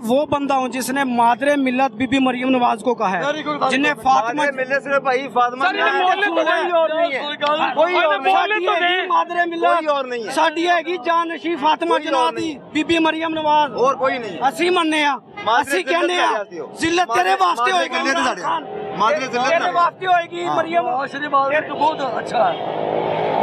وہ بندہ ہوں جس نے مادر ملت بی بی مریم نواز کو کہا ہے، جنہیں فاطمہ ملت سے بھائی فاطمہ مادر ملت ساڈی ہے گی جانشی فاطمہ جناح دی بی بی مریم نواز، اور کوئی نہیں۔ اسی مننے ہاں، اسی کہنے ہاں ذلت تیرے واسطے ہوئے گی، تیرے واسطے ہوئے گی مریم۔ بہت اچھا ہے،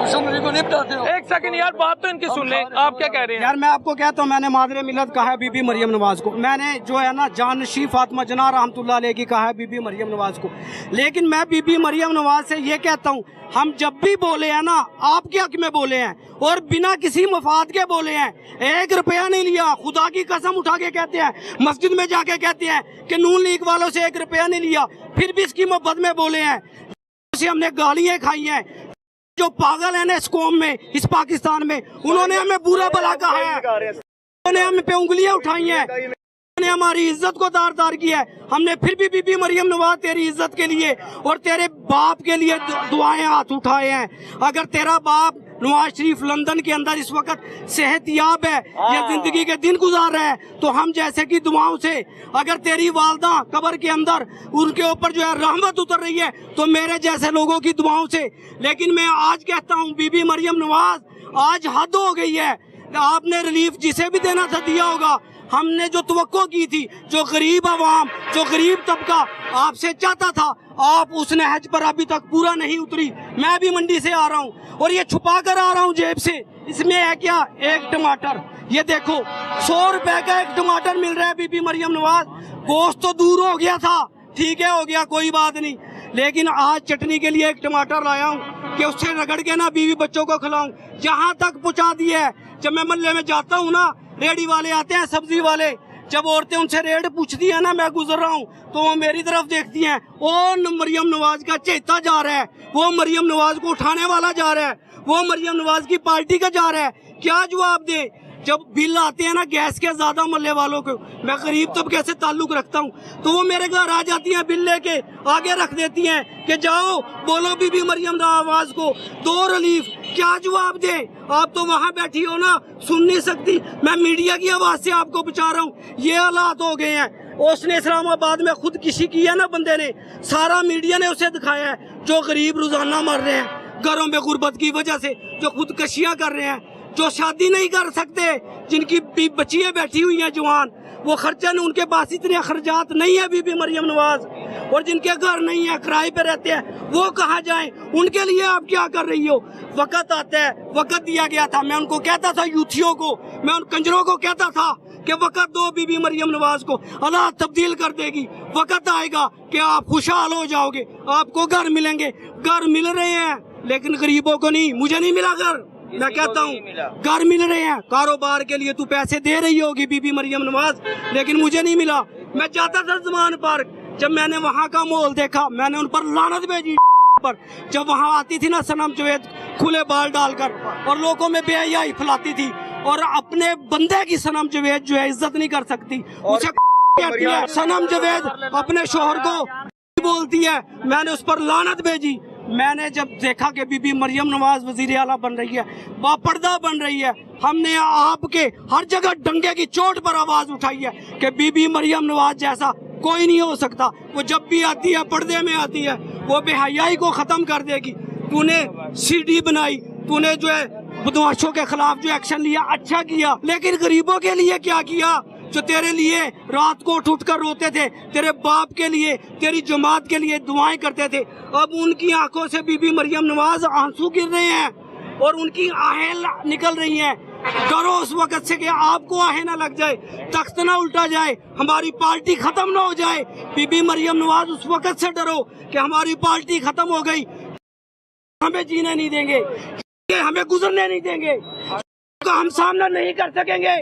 ایک سیکنڈ یار بات تو ان کی سن لیں، آپ کیا کہہ رہے ہیں؟ یار میں آپ کو کہتا ہوں، میں نے مادر ملت کہا ہے بی بی مریم نواز کو، میں نے جو ہے نا جانشی فاطمہ جناح رحمۃ اللہ علیہ کی کہا ہے بی بی مریم نواز کو، لیکن میں بی بی مریم نواز سے یہ کہتا ہوں، ہم جب بھی بولے ہیں نا آپ کے حق میں بولے ہیں اور بنا کسی مفاد کے بولے ہیں، 1 روپیہ نہیں لیا، خدا کی قسم اٹھا کے کہتے ہیں، مسجد میں جا کے کہتے ہیں کہ نون لیگ والوں سے 1 روپیہ نہیں لیا، پھر بھی اس کی محبت میں بولے ہیں، اسے ہم نے گالیاں کھائی ہیں۔ جو پاگل ہیں نا اس قوم میں، اس پاکستان میں، انہوں نے ہمیں برا بھلا کہا ہے، انہوں نے ہم پہ انگلیاں اٹھائی ہیں، انہوں نے ہماری عزت کو دار دار کیا ہے، ہم نے پھر بھی بی بی مریم نواز تیری عزت کے لیے اور تیرے باپ کے لیے دعائیں ہاتھ اٹھائے ہیں۔ اگر تیرا باپ نواز شریف لندن کے اندر اس وقت صحت یاب ہے یا زندگی کے دن گزار رہا ہے تو ہم جیسے کی دعاؤں سے، اگر تیری والدہ قبر کے اندر ان کے اوپر جو ہے رحمت اتر رہی ہے تو میرے جیسے لوگوں کی دعاؤں سے۔ لیکن میں آج کہتا ہوں بی بی مریم نواز آج حد ہو گئی ہے، آپ نے ریلیف جسے بھی دینا تھا دیا ہوگا، ہم نے جو توقع کی تھی، جو غریب عوام، جو غریب طبقہ آپ سے چاہتا تھا، آپ اس نہج پر ابھی تک پورا نہیں اتری۔ میں بھی منڈی سے آ رہا ہوں اور یہ چھپا کر آ رہا ہوں جیب سے، اس میں ہے کیا؟ 1 ٹماٹر، یہ دیکھو 100 روپے کا 1 ٹماٹر مل رہا ہے بی بی مریم نواز۔ گوشت تو دور ہو گیا تھا، ٹھیک ہے ہو گیا کوئی بات نہیں، لیکن آج چٹنی کے لیے 1 ٹماٹر لایا ہوں کہ اس سے رگڑ کے نا بیوی بچوں کو کھلاؤں، یہاں تک پہنچا دیا ہے۔ جب میں محلے میں جاتا ہوں نا، ریڑی والے آتے ہیں، سبزی والے، جب عورتیں ان سے ریٹ پوچھتی ہیں نا، میں گزر رہا ہوں تو وہ میری طرف دیکھتی ہیں، وہ مریم نواز کا چہتا جا رہا ہے، وہ مریم نواز کو اٹھانے والا جا رہا ہے، وہ مریم نواز کی پارٹی کا جا رہا ہے، کیا جواب دے؟ جب بل آتے ہیں نا گیس کے زیادہ محلے والوں کو، میں غریب طبقے سے تعلق رکھتا ہوں تو وہ میرے گھر آ جاتی ہیں، بل لے کے آگے رکھ دیتی ہیں کہ جاؤ بولو بی بی مریم نواز کو 2 ریلیف، کیا جواب دے؟ آپ تو وہاں بیٹھی ہو نا، سن نہیں سکتی، میں میڈیا کی آواز سے آپ کو بچا رہا ہوں۔ یہ حالات ہو گئے ہیں، اس نے اسلام آباد میں خودکشی کی ہے نا بندے نے، سارا میڈیا نے اسے دکھایا ہے، جو غریب روزانہ مر رہے ہیں گھروں میں غربت کی وجہ سے، جو خودکشیاں کر رہے ہیں، جو شادی نہیں کر سکتے، جن کی بچیاں بیٹھی ہوئی ہیں جوان، وہ خرچہ نہیں، ان کے پاس اتنے اخراجات نہیں ہے بی بی مریم نواز، اور جن کے گھر نہیں ہے کرائے پہ رہتے ہیں وہ کہاں جائیں؟ ان کے لیے آپ کیا کر رہی ہو؟ وقت آتا ہے، وقت دیا گیا تھا، میں ان کو کہتا تھا، یوتھیوں کو، میں ان کنجروں کو کہتا تھا کہ وقت دو بی بی مریم نواز کو، اللہ تبدیل کر دے گی، وقت آئے گا کہ آپ خوشحال ہو جاؤ گے، آپ کو گھر ملیں گے، گھر مل رہے ہیں لیکن غریبوں کو نہیں، مجھے نہیں ملا گھر، میں کہتا ہوں گھر مل رہے ہیں، کاروبار کے لیے تو پیسے دے رہی ہوگی بی بی مریم نواز، لیکن مجھے نہیں ملا۔ میں جاتا تھا زمان پارک، جب میں نے وہاں کا ماحول دیکھا میں نے ان پر لعنت بھیجی پر، جب وہاں آتی تھی نا صنم جاوید کھلے بال ڈال کر اور لوگوں میں بے حیائی پھیلاتی تھی، اور اپنے بندے کی صنم جاوید جو ہے عزت نہیں کر سکتی، اسے کہتی ہے صنم جاوید، اپنے شوہر کو بولتی ہے، میں نے اس پر لعنت بھیجی۔ میں نے جب دیکھا کہ بی بی مریم نواز وزیر اعلیٰ بن رہی ہے، باپردہ بن رہی ہے، ہم نے آپ کے ہر جگہ ڈنگے کی چوٹ پر آواز اٹھائی ہے کہ بی بی مریم نواز جیسا کوئی نہیں ہو سکتا، وہ جب بھی آتی ہے پردے میں آتی ہے، وہ بے حیائی کو ختم کر دے گی۔ تو نے سی ڈی بنائی، تو نے جو ہے بدماشوں کے خلاف جو ایکشن لیا، اچھا کیا، لیکن غریبوں کے لیے کیا کیا؟ جو تیرے لیے رات کو اٹھ کر روتے تھے، تیرے باپ کے لیے، تیری جماعت کے لیے دعائیں کرتے تھے، اب ان کی آنکھوں سے بی بی مریم نواز آنسو گر رہے ہیں اور ان کی آہیں نکل رہی ہیں۔ ڈرو اس وقت سے کہ آپ کو آہیں نہ لگ جائے، تخت نہ الٹا جائے، ہماری پارٹی ختم نہ ہو جائے۔ بی بی مریم نواز اس وقت سے ڈرو کہ ہماری پارٹی ختم ہو گئی، ہمیں جینے نہیں دیں گے، ہمیں گزرنے نہیں دیں گے، ہم سامنا نہیں کر سکیں گے۔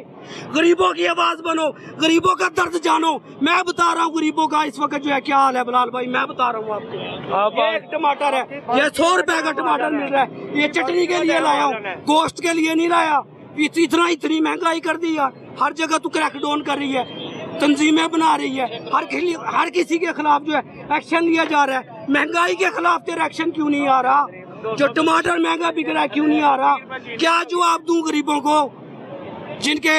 غریبوں کی آواز بنو، غریبوں کا درد جانو۔ میں بتا رہا ہوں غریبوں کا اس وقت جو ہے کیا حال ہے بلال بھائی، میں بتا رہا ہوں آپ کو۔ یہ 1 ٹماٹر ہے، یہ 100 روپے کا ٹماٹر مل رہا ہے، یہ چٹنی کے لیے لایا ہوں، گوشت کے لیے نہیں لایا۔ اتنی مہنگائی کر دی یار، ہر جگہ تو کریک ڈاؤن کر رہی ہے، تنظیمیں بنا رہی ہے، ہر کسی کے خلاف جو ہے ایکشن لیا جا رہا ہے۔ مہنگائی کے خلاف تیرا ایکشن کیوں نہیں آ رہا؟ جو ٹماٹر مہنگا بک رہا ہے کیوں نہیں آ رہا؟ کیا جواب دوں غریبوں کو جن کے